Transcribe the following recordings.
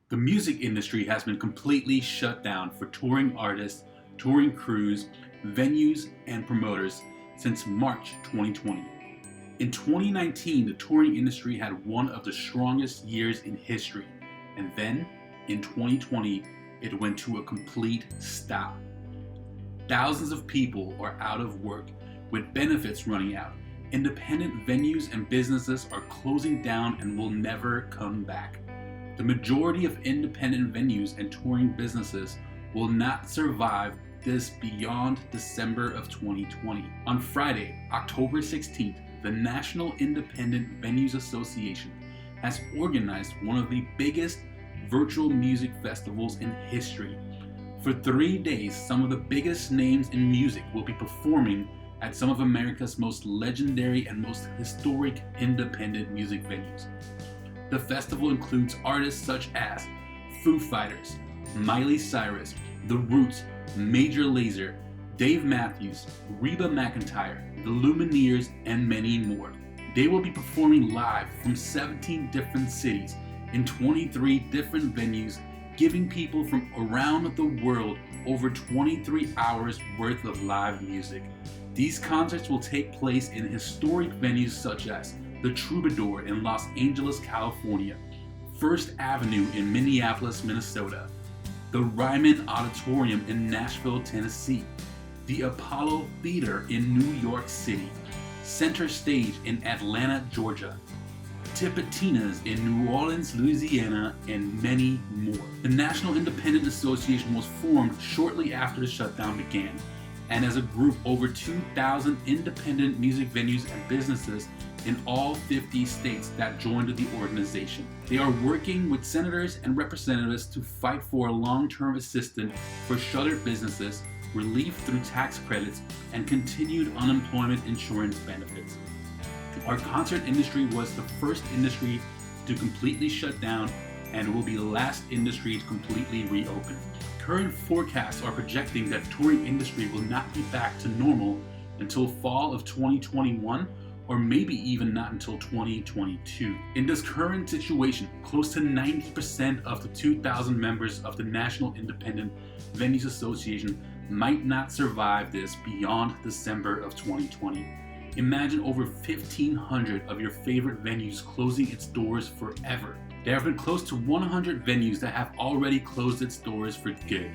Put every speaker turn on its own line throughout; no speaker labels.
The music industry has been completely shut down for touring artists, touring crews, venues, and promoters since March 2020. In 2019, the touring industry had one of the strongest years in history, and then, in 2020, it went to a complete stop. Thousands of people are out of work, with benefits running out. Independent venues and businesses are closing down and will never come back. The majority of independent venues and touring businesses will not survive this beyond December of 2020. On Friday, October 16th, the National Independent Venues Association has organized one of the biggest virtual music festivals in history. For 3 days, some of the biggest names in music will be performing at some of America's most legendary and most historic independent music venues. The festival includes artists such as Foo Fighters, Miley Cyrus, The Roots, Major Lazer, Dave Matthews, Reba McEntire, the Lumineers, and many more. They will be performing live from 17 different cities in 23 different venues, giving people from around the world over 23 hours worth of live music. These concerts will take place in historic venues such as the Troubadour in Los Angeles, California, First Avenue in Minneapolis, Minnesota, the Ryman Auditorium in Nashville, Tennessee, the Apollo Theater in New York City, Center Stage in Atlanta, Georgia, Tipitina's in New Orleans, Louisiana, and many more. The National Independent Association was formed shortly after the shutdown began, and as a group, over 2,000 independent music venues and businesses in all 50 states that joined the organization. They are working with senators and representatives to fight for a long-term assistance for shuttered businesses, relief through tax credits, and continued unemployment insurance benefits. Our concert industry was the first industry to completely shut down and will be the last industry to completely reopen. Current forecasts are projecting that the touring industry will not be back to normal until fall of 2021, or maybe even not until 2022. In this current situation, close to 90% of the 2,000 members of the National Independent Venues Association might not survive this beyond December of 2020. Imagine over 1,500 of your favorite venues closing its doors forever. There have been close to 100 venues that have already closed its doors for good,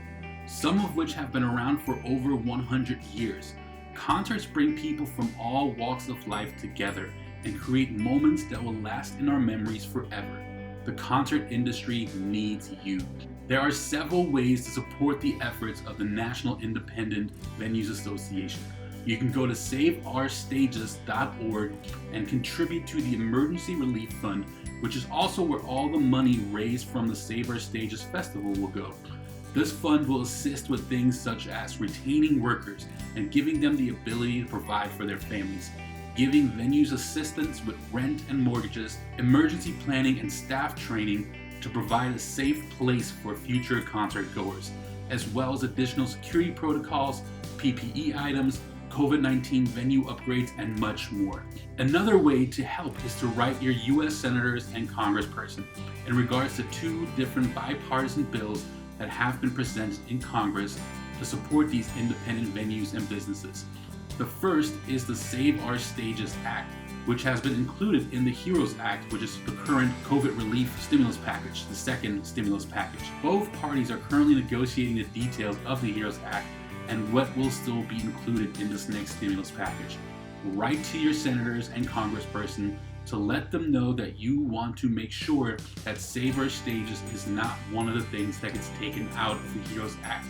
some of which have been around for over 100 years. Concerts bring people from all walks of life together and create moments that will last in our memories forever. The concert industry needs you. There are several ways to support the efforts of the National Independent Venues Association. You can go to saveourstages.org and contribute to the Emergency Relief Fund, which is also where all the money raised from the Save Our Stages Festival will go. This fund will assist with things such as retaining workers and giving them the ability to provide for their families, giving venues assistance with rent and mortgages, emergency planning and staff training to provide a safe place for future concert goers, as well as additional security protocols, PPE items, COVID-19 venue upgrades, and much more. Another way to help is to write your U.S. senators and congressperson in regards to 2 different bipartisan bills that have been presented in Congress to support these independent venues and businesses. The first is the Save Our Stages Act, which has been included in the HEROES Act, which is the current COVID relief stimulus package, the second stimulus package. Both parties are currently negotiating the details of the HEROES Act and what will still be included in this next stimulus package. Write to your senators and congressperson to let them know that you want to make sure that Save Our Stages is not one of the things that gets taken out of the HEROES Act.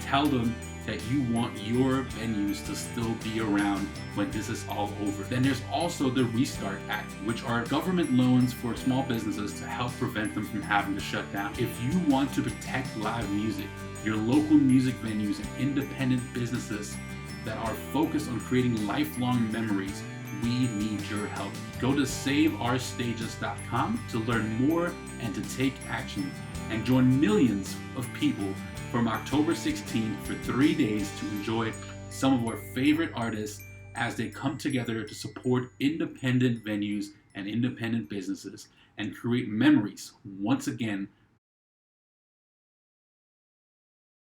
Tell them that you want your venues to still be around when this is all over. Then there's also the Restart Act, which are government loans for small businesses to help prevent them from having to shut down. If you want to protect live music, your local music venues and independent businesses that are focused on creating lifelong memories, we need your help. Go to saveourstages.com to learn more and to take action, and join millions of people from October 16th for 3 days to enjoy some of our favorite artists as they come together to support independent venues and independent businesses and create memories once again